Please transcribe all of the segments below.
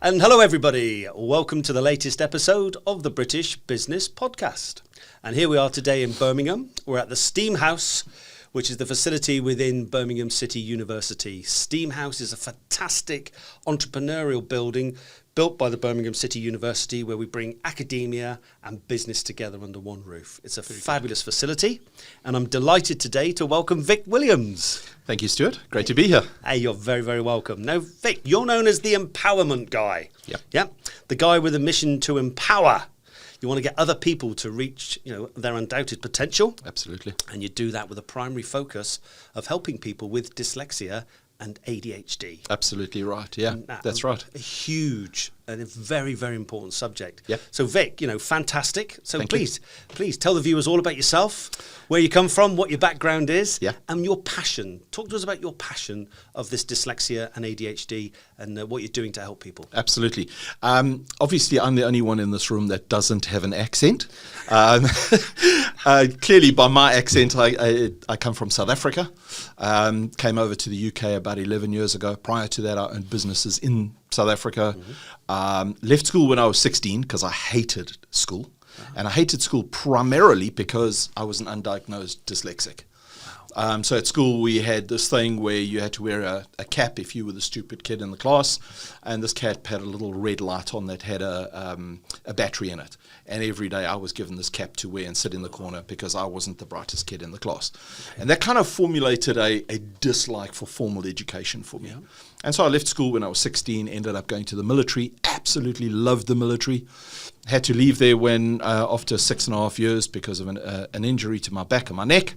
And hello everybody, welcome to the latest episode of the British Business Podcast. And here we are today in Birmingham. We're at the Steam House, which is the facility within Birmingham City University. Steam House is a fantastic entrepreneurial building built by the Birmingham City University where we bring academia and business together under one roof. It's a fabulous facility, and I'm delighted today to welcome Vic Williams. Thank you, Stuart. Great to be here. Hey, you're very, very welcome. Now, Vic, you're known as the empowerment guy. Yep. Yep. The guy with a mission to empower. You want to get other people to reach, their undoubted potential. Absolutely. And you do that with a primary focus of helping people with dyslexia and ADHD. Absolutely right. Yeah, that's right. A huge and a very, very important subject. Yep. So Vic, fantastic. So Thank please tell the viewers all about yourself, where you come from, what your background is, Yeah. and your passion. Talk to us about your passion of this dyslexia and ADHD and what you're doing to help people. Absolutely. Obviously, I'm the only one in this room that doesn't have an accent. Clearly, by my accent, I come from South Africa. Came over to the UK about 11 years ago. Prior to that, I owned businesses in South Africa. Left school when I was 16 because I hated school. And I hated school primarily because I was an undiagnosed dyslexic. So at school we had this thing where you had to wear a cap if you were the stupid kid in the class, and this cap had a little red light on that had a battery in it. And every day I was given this cap to wear and sit in the corner because I wasn't the brightest kid in the class. And that kind of formulated a dislike for formal education for me. Yeah. And so I left school when I was 16, ended up going to the military, absolutely loved the military. Had to leave there when after 6.5 years because of an injury to my back and my neck.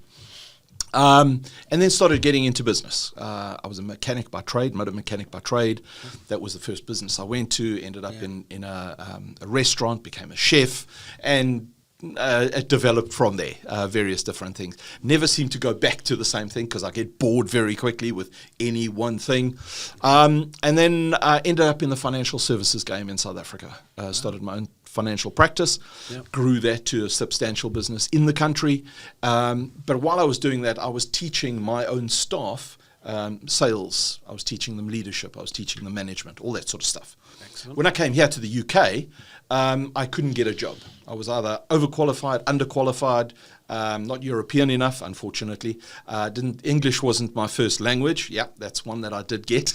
And then started getting into business. I was a mechanic by trade, motor mechanic by trade. That was the first business I went to. Ended up in a restaurant, became a chef, and it developed from there, various different things. Never seem to go back to the same thing because I get bored very quickly with any one thing. And then ended up in the financial services game in South Africa. Started my own financial practice, grew that to a substantial business in the country. But while I was doing that, I was teaching my own staff sales. I was teaching them leadership. I was teaching them management, all that sort of stuff. Excellent. When I came here to the UK, I couldn't get a job. I was either overqualified, underqualified, not European enough, unfortunately. English wasn't my first language. Yeah, that's one that I did get.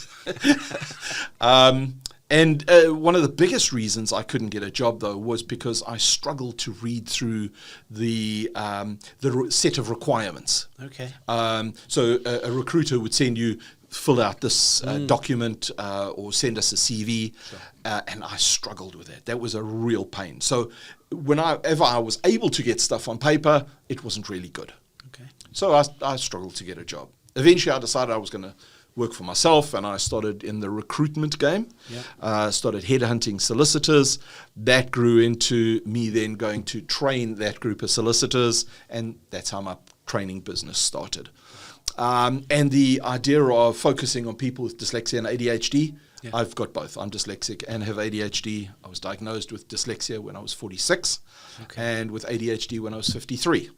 And one of the biggest reasons I couldn't get a job, though, was because I struggled to read through the set of requirements. Okay. So a recruiter would send you, fill out this document or send us a CV, sure. And I struggled with that. That was a real pain. So whenever I was able to get stuff on paper, it wasn't really good. Okay. So I struggled to get a job. Eventually, I decided I was going to work for myself, and I started in the recruitment game. Started headhunting solicitors. That grew into me then going to train that group of solicitors, and that's how my training business started. And the idea of focusing on people with dyslexia and ADHD, I've got both. I'm dyslexic and have ADHD. I was diagnosed with dyslexia when I was 46, and with ADHD when I was 53.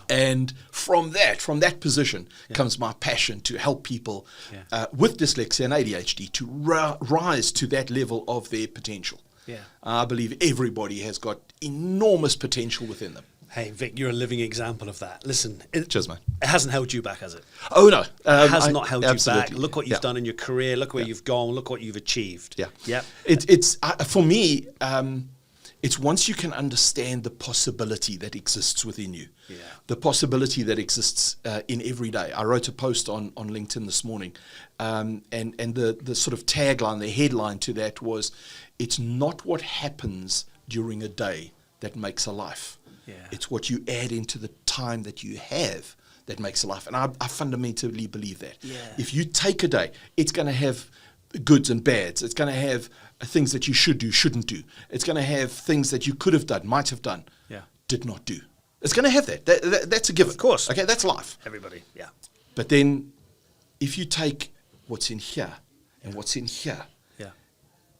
And from that position comes my passion to help people with dyslexia and ADHD to rise to that level of their potential. Yeah. I believe everybody has got enormous potential within them. Hey, Vic, you're a living example of that. Listen, cheers, mate. It hasn't held you back, has it? Oh, no. It has not held absolutely. you back. Look what you've done in your career. Look where you've gone. Look what you've achieved. Yeah. Yeah. It's for me, it's once you can understand the possibility that exists within you, the possibility that exists in every day. I wrote a post on LinkedIn this morning, and the sort of tagline, the headline to that was, it's not what happens during a day that makes a life. Yeah. It's what you add into the time that you have that makes a life. And I fundamentally believe that. Yeah. If you take a day, it's going to have goods and bads. It's going to have things that you should do, shouldn't do. It's going to have things that you could have done, might have done, did not do. It's going to have that. That's a given. Of course. Okay, that's life. Everybody, yeah. But then if you take what's in here and what's in here,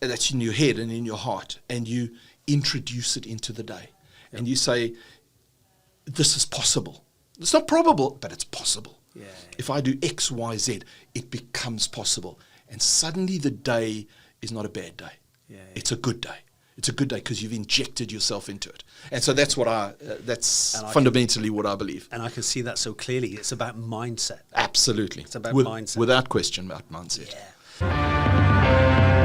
and that's in your head and in your heart, and you introduce it into the day, and you say, this is possible. It's not probable, but it's possible. Yeah. If I do X, Y, Z, it becomes possible. And suddenly the day is not a bad day. it's a good day. It's a good day because you've injected yourself into it. And so that's what that's fundamentally what I believe. And I can see that so clearly. It's about mindset. Absolutely. It's about mindset. Without question, about mindset. Yeah.